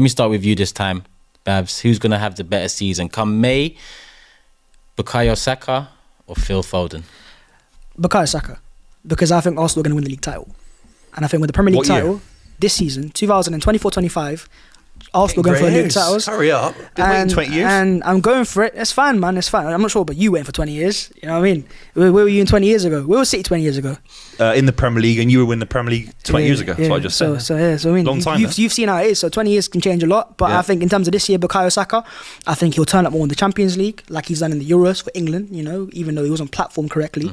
Let me start with you this time, Babs. Who's going to have the better season? Come May, Bukayo Saka or Phil Foden? Bukayo Saka. Because I think Arsenal are going to win the league title. And I think with the Premier League title, this season, 2024-25, Arsenal going for the league titles. Hurry up. Been waiting 20 years. And I'm going for it. It's fine, man. It's fine. I'm not sure about you waiting for 20 years. You know what I mean? Where were you in 20 years ago? Where was City 20 years ago? In the Premier League, and you were in the Premier League 20 years ago. That's what I just said. So I mean, long time. You've seen how it is. So 20 years can change a lot. But I think in terms of this year, Bukayo Saka, I think he'll turn up more in the Champions League, like he's done in the Euros for England. You know, even though he wasn't platformed correctly.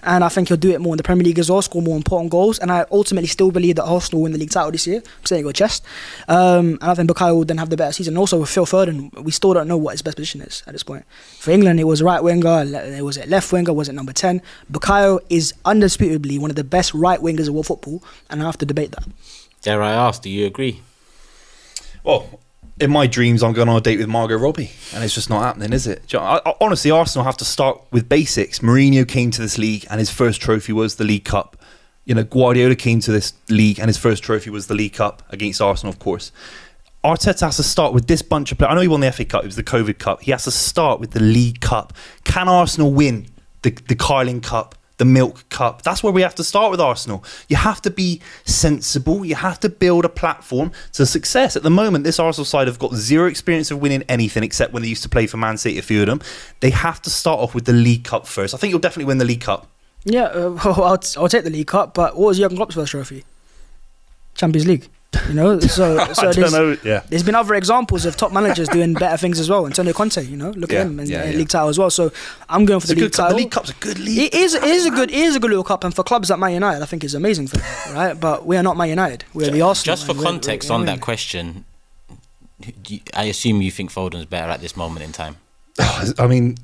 And I think he'll do it more in the Premier League as well, score more important goals. And I ultimately still believe that Arsenal will win the league title this year. I'm saying it with chest. And I think Bukayo will then have the better season. And also with Phil Foden, we still don't know what his best position is at this point. For England, it was right winger. It was it left winger. Was it number 10? Bukayo is undisputably one of the best right wingers of world football, and I have to debate that. Dare I ask, do you agree? Well, in my dreams, I'm going on a date with Margot Robbie, and it's just not happening, is it? Honestly, Arsenal have to start with basics. Mourinho came to this league, and his first trophy was the League Cup. You know, Guardiola came to this league, and his first trophy was the League Cup against Arsenal, of course. Arteta has to start with this bunch of players. I know he won the FA Cup, it was the COVID Cup. He has to start with the League Cup. Can Arsenal win the Carling Cup? The Milk Cup? That's where we have to start with Arsenal. You have to be sensible. You have to build a platform to success. At the moment, this Arsenal side have got zero experience of winning anything except when they used to play for Man City, a few of them. They have to start off with the League Cup first. I think you'll definitely win the League Cup. Yeah, I'll take the League Cup, but what was Jurgen Klopp's first trophy? Champions League. You know, so there's been other examples of top managers doing better things as well. Antonio Conte, you know, look at him and league title as well. So I'm going for the league title. The League Cup's a good league. It is a good little cup, and for clubs like Man United, I think it's amazing for them, right? But we are not Man United. We're the Arsenal. Just for context on that question, I assume you think Foden's better at this moment in time. I mean,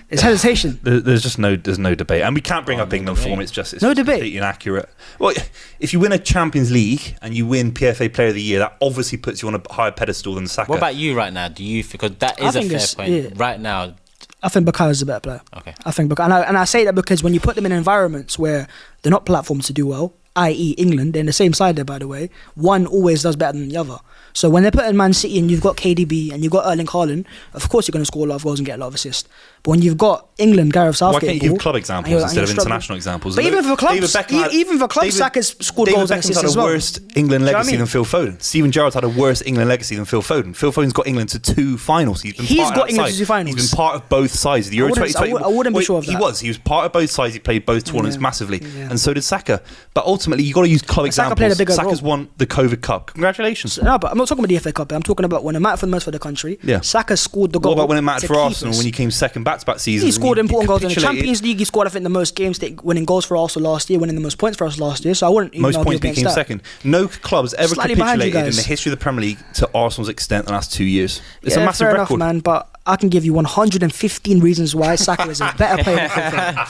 it's hesitation. There's no debate, and we can't bring up England form. It's just no debate. Completely inaccurate. Well, if you win a Champions League and you win PFA Player of the Year, that obviously puts you on a higher pedestal than Saka. What about you right now? Do you, because that is a fair point. Yeah. Right now, I think Bukayo is a better player. Okay. I think and I say that because when you put them in environments where they're not platformed to do well, i.e. England, they're in the same side there, by the way, one always does better than the other. So when they're putting Man City and you've got KDB and you've got Erling Haaland, of course you're going to score a lot of goals and get a lot of assists. But when you've got England, Gareth Southgate... Why can't you give club examples instead of international examples? But even for clubs, Saka's scored goals and assists as well. David Beckham had a worse England legacy than Phil Foden. Steven Gerrard's had a worse England legacy than Phil Foden. Phil Foden's got England to 2 finals. He's got England to 2 finals. He's been part of both sides. The Euro 2020. I wouldn't be sure of that. He was part of both sides. He played both tournaments massively. And so did Saka. But ultimately, you've got to use club examples. Saka's won the COVID Cup. Congratulations. No, but I'm not talking about the FA Cup. I'm talking about when it mattered for the most for the country. Yeah. Saka scored the goal. What about when it mattered for Arsenal when you came second back-to-back seasons? He scored important goals in the Champions League. He scored, I think, the most games, winning goals for Arsenal last year, winning the most points for us last year. So I wouldn't even most points became second. No club has ever capitulated in the history of the Premier League to Arsenal's extent in the last 2 years. It's a massive record. Fair enough, man. But I can give you 115 reasons why Saka is a better player than Foden.